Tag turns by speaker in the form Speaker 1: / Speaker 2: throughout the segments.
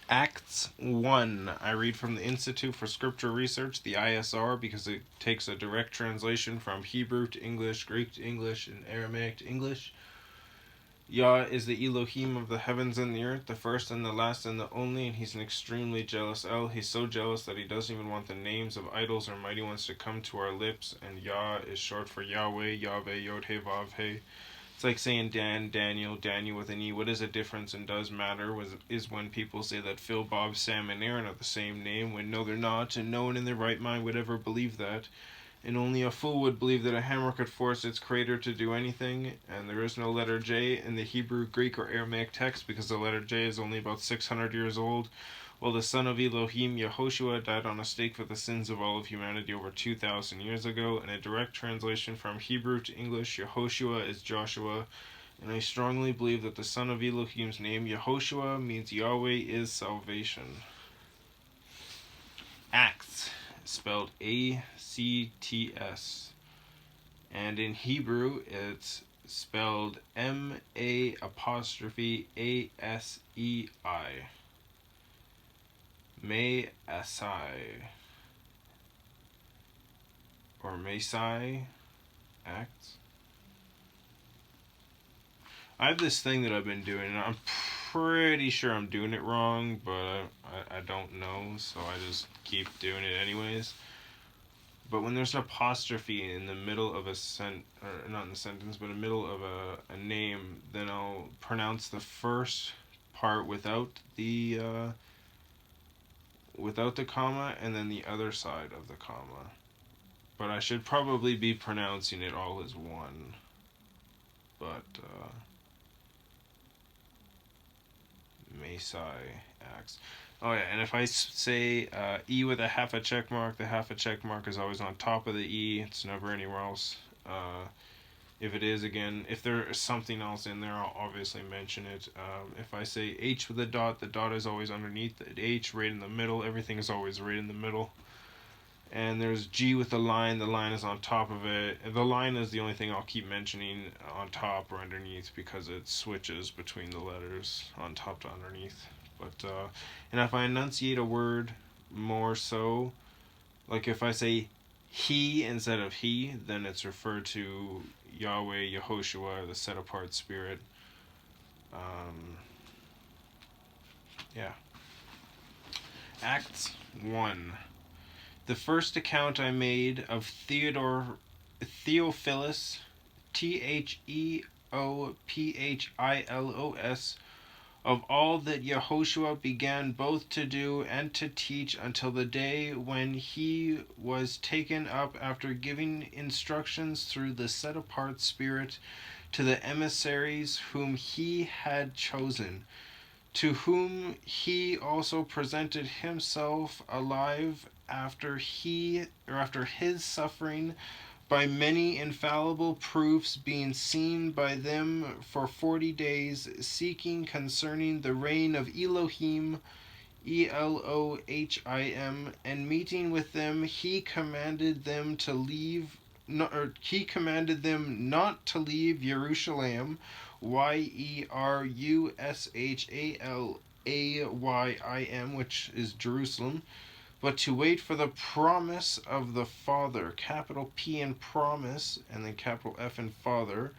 Speaker 1: Acts 1. I read from the Institute for Scripture Research, the ISR, because it takes a direct translation from Hebrew to English, Greek to English, and Aramaic to English. Yah is the Elohim of the heavens and the earth, the first and the last and the only, and he's an extremely jealous El. He's so jealous that he doesn't even want the names of idols or mighty ones to come to our lips, and Yah is short for YahWeh, YahWeh, Yod-He, Vav-He. It's like saying Daniel with an E. What is a difference and does matter is when people say that Phil, Bob, Sam, and Aaron are the same name, when no, they're not, and no one in their right mind would ever believe that. And only a fool would believe that a hammer could force its creator to do anything, and there is no letter J in the Hebrew, Greek, or Aramaic text because the letter J is only about 600 years old, while the son of Elohim, Yehoshua, died on a stake for the sins of all of humanity over 2,000 years ago. In a direct translation from Hebrew to English, Yehoshua is Joshua, and I strongly believe that the son of Elohim's name, Yehoshua, means Yahweh is salvation. Acts, spelled A-C-T-S. And in Hebrew, it's spelled M-A-A-S-E-I. May-Asai. Or Masai. Acts. I have this thing that I've been doing, and I'm pretty sure I'm doing it wrong, but I don't know, so I just keep doing it anyways. But when there's an apostrophe in the middle of a or not in the sentence, but in the middle of a name, then I'll pronounce the first part without the comma, and then the other side of the comma. But I should probably be pronouncing it all as one. But Masai Acts. Oh yeah, and if I say E with a half a check mark, the half a check mark is always on top of the E. It's never anywhere else. If it is, again, if there is something else in there, I'll obviously mention it. If I say H with a dot, the dot is always underneath the H, right in the middle. Everything is always right in the middle. And there's G with the line is on top of it. The line is the only thing I'll keep mentioning on top or underneath because it switches between the letters on top to underneath. But and if I enunciate a word more so, like if I say he instead of he, then it's referred to Yahweh, Yehoshua, the set apart spirit. Yeah. Acts 1. The first account I made of Theophilus, Theophilos, of all that Yehoshua began both to do and to teach until the day when he was taken up after giving instructions through the set-apart Spirit to the emissaries whom he had chosen, to whom he also presented himself alive after his suffering by many infallible proofs being seen by them for 40 days, seeking concerning the reign of Elohim, Elohim, and meeting with them, he commanded them not to leave Jerusalem, Yerushalayim, which is Jerusalem, but to wait for the promise of the Father, capital P in promise, and then capital F in Father,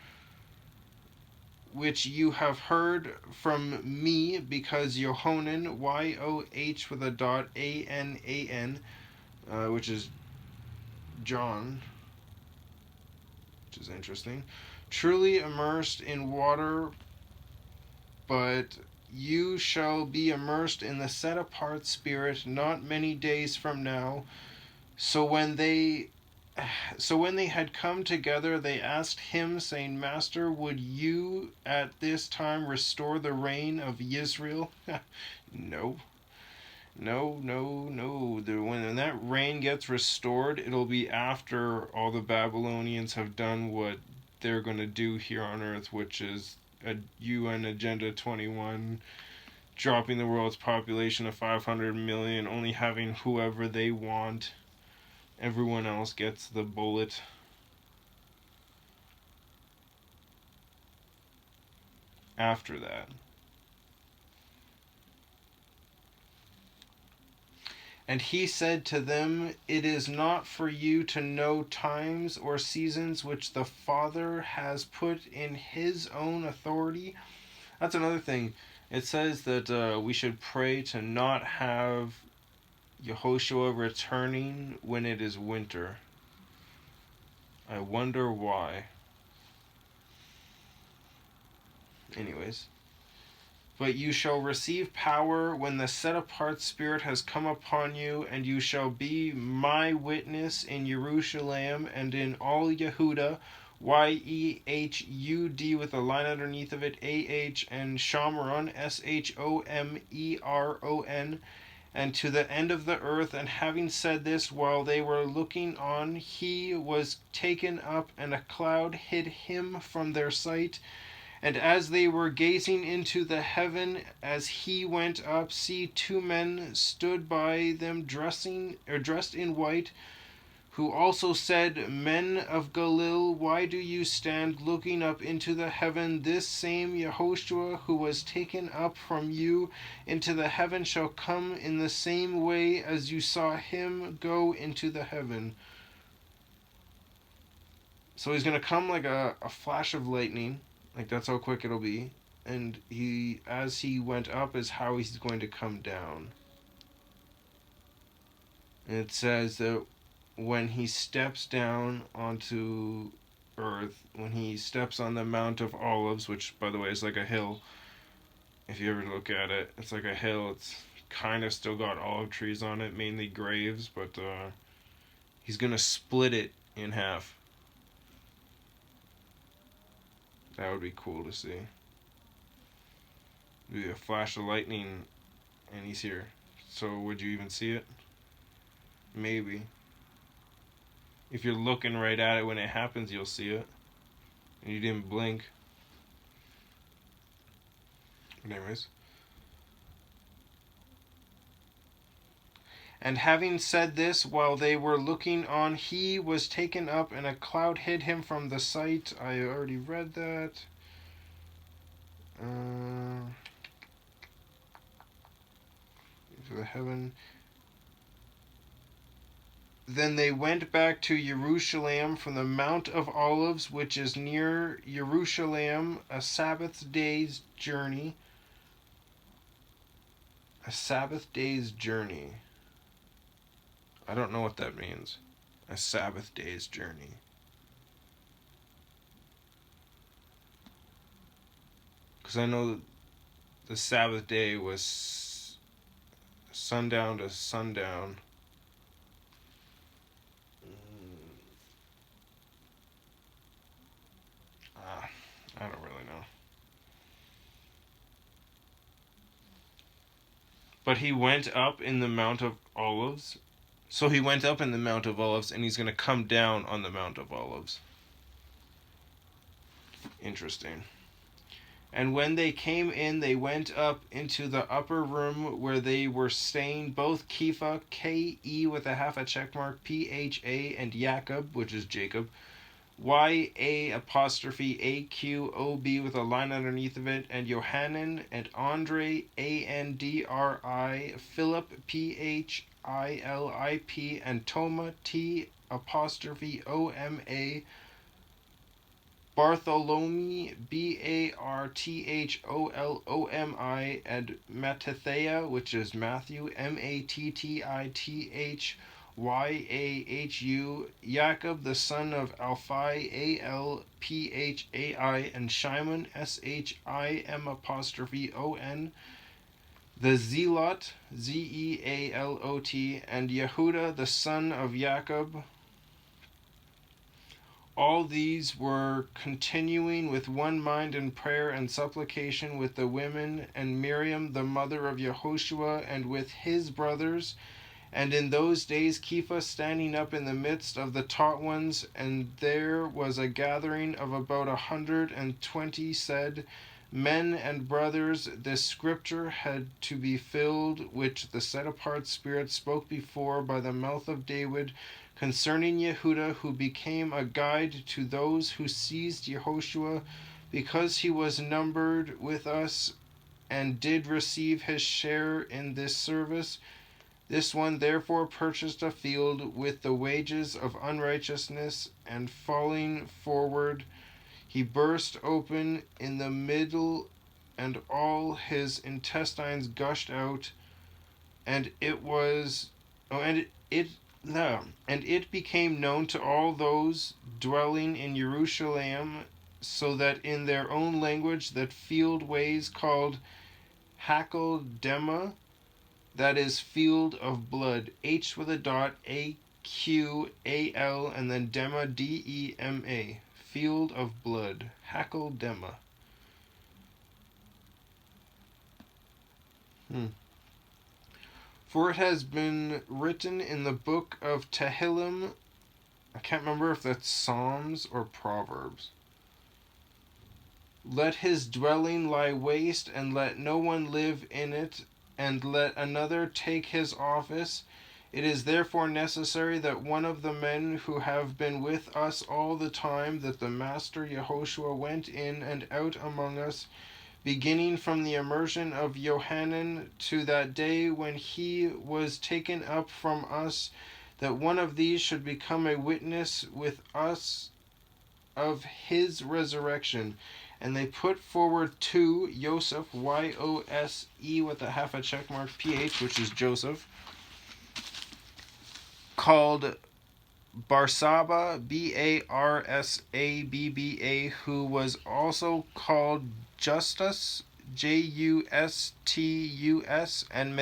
Speaker 1: which you have heard from me, because Yohanan, Y-O-H with a dot, A-N-A-N, which is John, which is interesting, truly immersed in water, but you shall be immersed in the set-apart Spirit not many days from now. So when they had come together, they asked him, saying, Master, would you at this time restore the reign of Israel? No. When that reign gets restored, it'll be after all the Babylonians have done what they're going to do here on earth, which is a UN Agenda 21, dropping the world's population to 500 million, only having whoever they want. Everyone else gets the bullet. After that. And he said to them, It is not for you to know times or seasons which the Father has put in his own authority. That's another thing. It says that we should pray to not have Yehoshua returning when it is winter. I wonder why. Anyways. But you shall receive power when the set-apart Spirit has come upon you, and you shall be my witness in Jerusalem and in all Yehuda, Yehud with a line underneath of it, AH, and Shomron, Shomeron, and to the end of the earth. And having said this, while they were looking on, he was taken up, and a cloud hid him from their sight. And as they were gazing into the heaven as he went up, see, two men stood by them dressed in white, who also said, Men of Galilee, why do you stand looking up into the heaven? This same Yehoshua who was taken up from you into the heaven shall come in the same way as you saw him go into the heaven. So he's going to come like a flash of lightning. Like, that's how quick it'll be. And as he went up is how he's going to come down. And it says that when he steps down onto earth, when he steps on the Mount of Olives, which, by the way, is like a hill. If you ever look at it, it's like a hill. It's kind of still got olive trees on it, mainly graves, but he's going to split it in half. That would be cool to see. Maybe a flash of lightning and he's here. So would you even see it? Maybe. If you're looking right at it when it happens, you'll see it. And you didn't blink. But anyways. And having said this, while they were looking on, he was taken up, and a cloud hid him from the sight. I already read that. Into the heaven. Then they went back to Jerusalem from the Mount of Olives, which is near Jerusalem, a Sabbath day's journey. A Sabbath day's journey. I don't know what that means. A Sabbath day's journey. Because I know the Sabbath day was sundown to sundown. I don't really know. But he went up in the Mount of Olives. So he went up in the Mount of Olives, and he's going to come down on the Mount of Olives. Interesting. And when they came in, they went up into the upper room where they were staying, both Kepha, K-E with a half a check mark, P-H-A, and Jacob, which is Jacob, Y-A''A'-Q-O-B with a line underneath of it, and Yohanan, and Andre, A-N-D-R-I, Philip, P-H-I-L-I-P, and Toma, T''O-M-A, Bartholomew, B-A-R-T-H-O-L-O-M-I, and Mattathiah, which is Matthew, M-A-T-T-I-T-H-Y-A-H-U, Jacob, the son of Alphai, A-L-P-H-A-I, and Shimon, S-H-I-M''O-N, the Zealot, Z-E-A-L-O-T, and Yehuda, the son of Jacob. All these were continuing with one mind in prayer and supplication with the women, and Miriam, the mother of Yehoshua, and with his brothers. And in those days Kepha standing up in the midst of the taught ones, and there was a gathering of about 120, said, Men and brothers, this scripture had to be filled, which the set-apart Spirit spoke before by the mouth of David, concerning Yehuda, who became a guide to those who seized Yehoshua, because he was numbered with us and did receive his share in this service. This one therefore purchased a field with the wages of unrighteousness, and falling forward, he burst open in the middle, and all his intestines gushed out, and it was, oh, it no, and it became known to all those dwelling in Jerusalem, so that in their own language that field ways called Hakeldema, that is field of blood, H with a dot, AQAL, and then Dema, DEMA, field of blood, Hakeldema. For it has been written in the book of Tehillim, I can't remember if that's Psalms or Proverbs. Let his dwelling lie waste, and let no one live in it, and let another take his office. It is therefore necessary that one of the men who have been with us all the time that the Master Yehoshua went in and out among us, beginning from the immersion of Yohanan to that day when he was taken up from us, that one of these should become a witness with us of his resurrection. And they put forward two, Yosef, Yose with a half a check mark, PH, which is Joseph, called Barsabba, Barsabba, who was also called Justus, Justus, and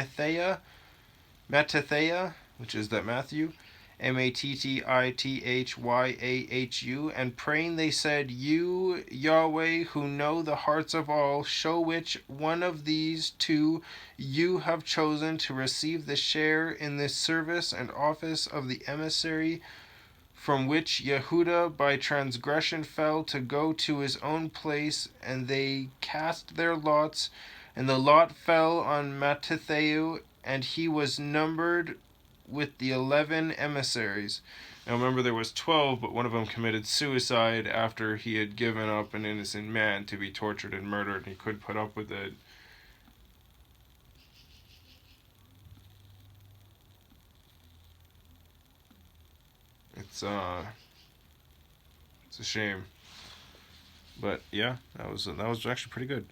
Speaker 1: Mattathiah, which is that Matthew, Mattityahu, and praying they said, You, YahWeh, who know the hearts of all, show which one of these two you have chosen to receive the share in this service and office of the emissary, from which Yehuda by transgression fell, to go to his own place. And they cast their lots, and the lot fell on Mattathiah, and he was numbered with the 11 emissaries. Now remember, there was 12, but one of them committed suicide after he had given up an innocent man to be tortured and murdered, and he couldn't put up with it. It's a shame. But yeah, that was actually pretty good.